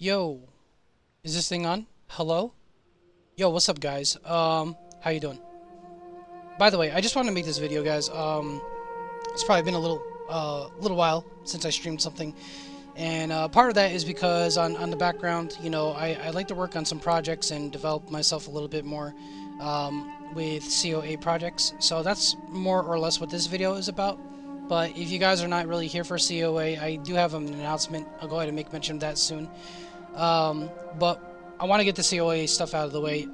Yo, is this thing on? Hello? Yo, what's up, guys? How you doing? By the way, I just wanted to make this video, guys. It's probably been a little while since I streamed something, and part of that is because on the background, I like to work on some projects and develop myself a little bit more, with COA projects. So that's more or less what this video is about. But if you guys are not really here for COA, I do have an announcement. I'll go ahead and make mention of that soon. But I want to get the COA stuff out of the way.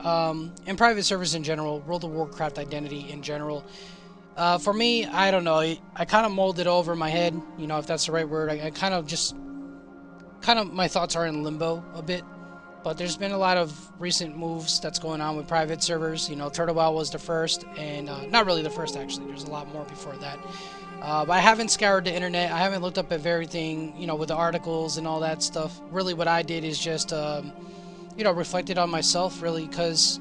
In private servers in general, World of Warcraft identity in general. For me, I don't know. I kind of molded over my head, if that's the right word. I kind of just, my thoughts are in limbo a bit. But there's been a lot of recent moves that's going on with private servers. Turtle Well was the first, and not really the first, actually. There's a lot more before that. But I haven't scoured the internet. I haven't looked up at everything, with the articles and all that stuff. Really, what I did is just, reflected on myself, really, because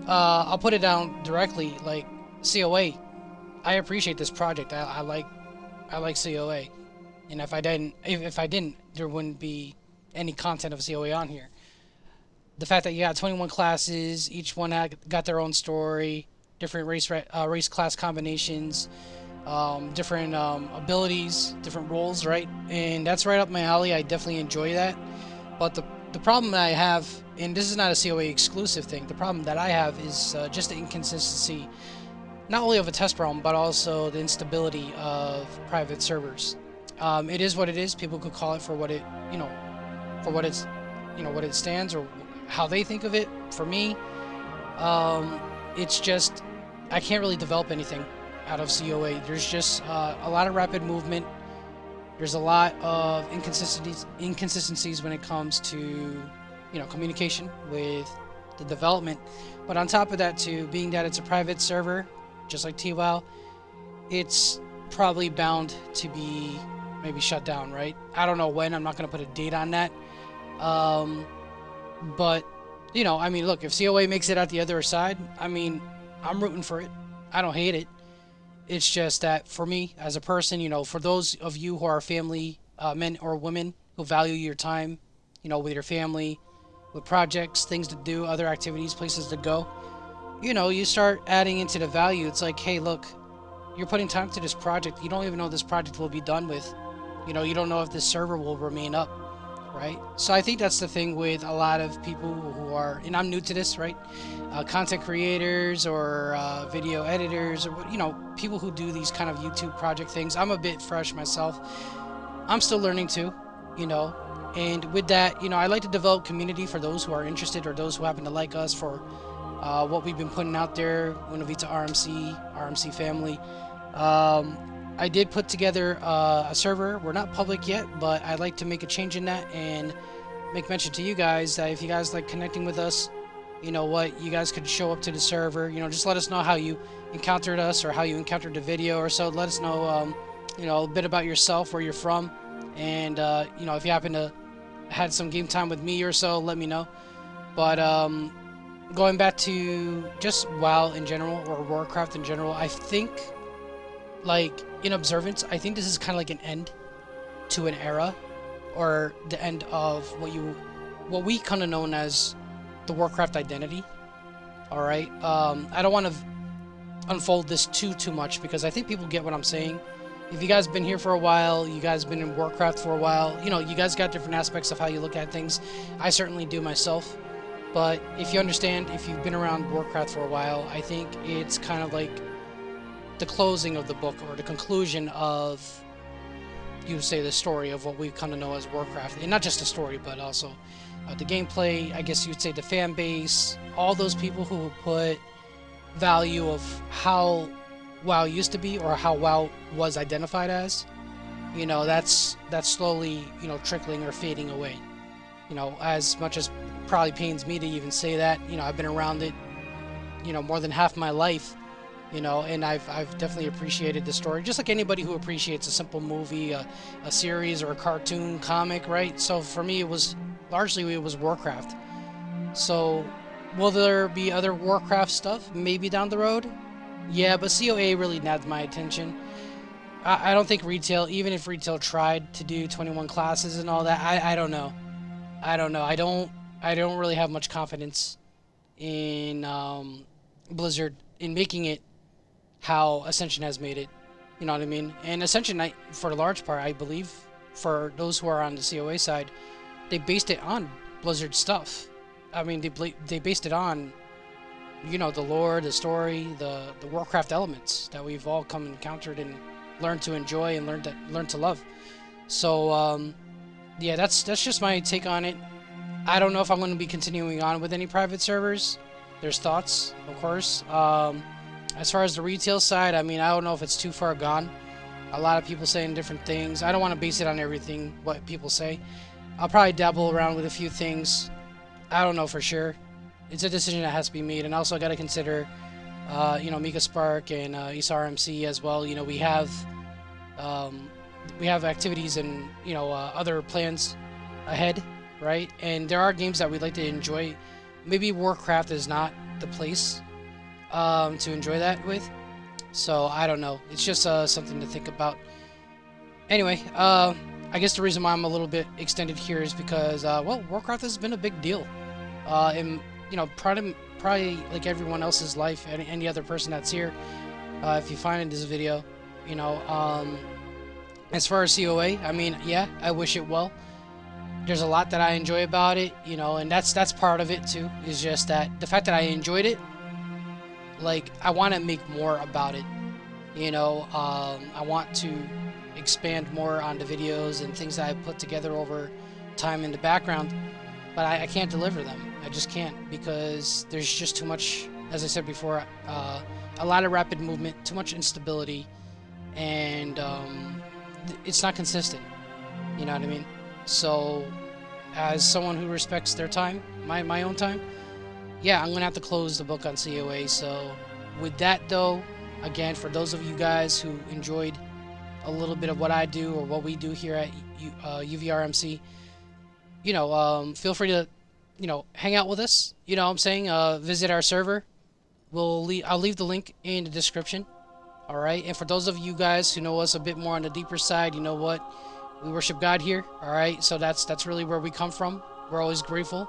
I'll put it down directly, like, COA. I appreciate this project. I like COA. And if I didn't, there wouldn't be any content of COA on here. The fact that you got 21 classes, each one got their own story, different race class combinations, different abilities, different roles, right? And that's right up my alley. I definitely enjoy that. But the problem that I have, and this is not a COA exclusive thing, the problem that I have is just the inconsistency, not only of a test realm, but also the instability of private servers. It is what it is. People could call it for what it, for what it's, what it stands or how they think of it. For me, it's just I can't really develop anything out of COA. There's just a lot of rapid movement. There's a lot of inconsistencies when it comes to communication with the development. But on top of that, too, being that it's a private server, just like TWoW, it's probably bound to be maybe shut down, right? I don't know when. I'm not going to put a date on that. But, I mean, look, if COA makes it out the other side, I mean, I'm rooting for it. I don't hate it. It's just that for me, as a person, for those of you who are family, men or women, who value your time, with your family, with projects, things to do, other activities, places to go, you start adding into the value. It's like, hey, look, you're putting time to this project. You don't even know this project will be done with. You don't know if this server will remain up. Right? So I think that's the thing with a lot of people who are, and I'm new to this, right? Content creators or video editors, or people who do these kind of YouTube project things. I'm a bit fresh myself. I'm still learning too, and with that, I like to develop community for those who are interested or those who happen to like us for what we've been putting out there. Unavitarmc, RMC family. I did put together a server. We're not public yet, but I'd like to make a change in that and make mention to you guys that if you guys like connecting with us, you guys could show up to the server. Just let us know how you encountered us or how you encountered the video or so. Let us know, a bit about yourself, where you're from, and if you happen to had some game time with me or so, let me know. But going back to just WoW in general or Warcraft in general, I think, like, in observance, I think this is kind of like an end to an era, or the end of what we kind of known as the Warcraft identity. All right. I don't want to unfold this too much because I think people get what I'm saying. If you guys been here for a while, you guys been in Warcraft for a while, you guys got different aspects of how you look at things. I certainly do myself. But if you understand, if you've been around Warcraft for a while, I think it's kind of like the closing of the book, or the conclusion of, you say, the story of what we kind of know as Warcraft. And not just the story, but also the gameplay, I guess you'd say the fan base, all those people who put value of how WoW used to be, or how WoW was identified as, that's slowly, trickling or fading away. As much as probably pains me to even say that, I've been around it, more than half my life. And I've definitely appreciated the story, just like anybody who appreciates a simple movie, a series, or a cartoon comic, right? So for me, it was Warcraft. So will there be other Warcraft stuff maybe down the road? Yeah, but COA really nabbed my attention. I don't think retail, even if retail tried to do 21 classes and all that, I don't know. I don't know. I don't really have much confidence in Blizzard in making it how Ascension has made it. You know what I mean? And Ascension, for the large part, I believe, for those who are on the COA side, they based it on Blizzard stuff. I mean, they based it on, the lore, the story, the Warcraft elements that we've all come encountered and learned to enjoy and learn to love. So yeah, that's just my take on it. I don't know if I'm going to be continuing on with any private servers. There's thoughts, of course. As far as the retail side, I mean, I don't know if it's too far gone. A lot of people saying different things. I don't want to base it on everything what people say. I'll probably dabble around with a few things. I don't know for sure. It's a decision that has to be made, and also I got to consider, Mika Spark and USRMC as well. We have activities and other plans ahead, right? And there are games that we'd like to enjoy. Maybe Warcraft is not the place to enjoy that with. So I don't know. It's just something to think about. Anyway, I guess the reason why I'm a little bit extended here is because Warcraft has been a big deal. In probably like everyone else's life, any other person that's here. If you find in this video, as far as COA, I mean, yeah, I wish it well. There's a lot that I enjoy about it, and that's part of it too. Is just that the fact that I enjoyed it, like I want to make more about it. I want to expand more on the videos and things that I put together over time in the background, but I can't deliver them. I just can't, because there's just too much, as I said before, a lot of rapid movement, too much instability, and it's not consistent. You know what I mean? So, as someone who respects their time, my own time, yeah, I'm gonna have to close the book on COA. So, with that though, again, for those of you guys who enjoyed a little bit of what I do or what we do here at UVRMC, feel free to, hang out with us. You know what I'm saying? Visit our server. I'll leave the link in the description. All right. And for those of you guys who know us a bit more on the deeper side, you know what? We worship God here. All right. So that's really where we come from. We're always grateful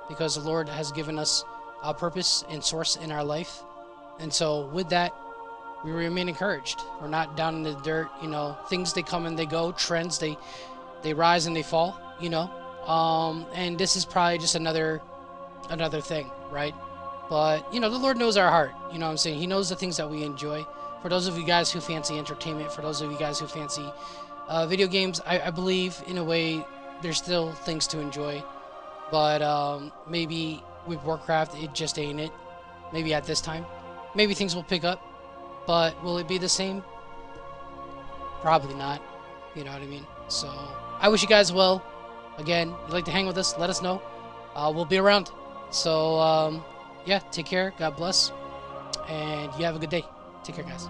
because the Lord has given us a purpose and source in our life. And so with that, we remain encouraged. We're not down in the dirt. Things, they come and they go. Trends, they rise and they fall. And this is probably just another thing, right? But the Lord knows our heart. You know what I'm saying? He knows the things that we enjoy. For those of you guys who fancy entertainment, for those of you guys who fancy video games, I believe in a way there's still things to enjoy. But maybe with Warcraft, it just ain't it. Maybe at this time, maybe things will pick up. But will it be the same? Probably not. You know what I mean? So I wish you guys well. Again, if you'd like to hang with us, let us know. We'll be around. So yeah, take care. God bless. And you have a good day. Take care, guys.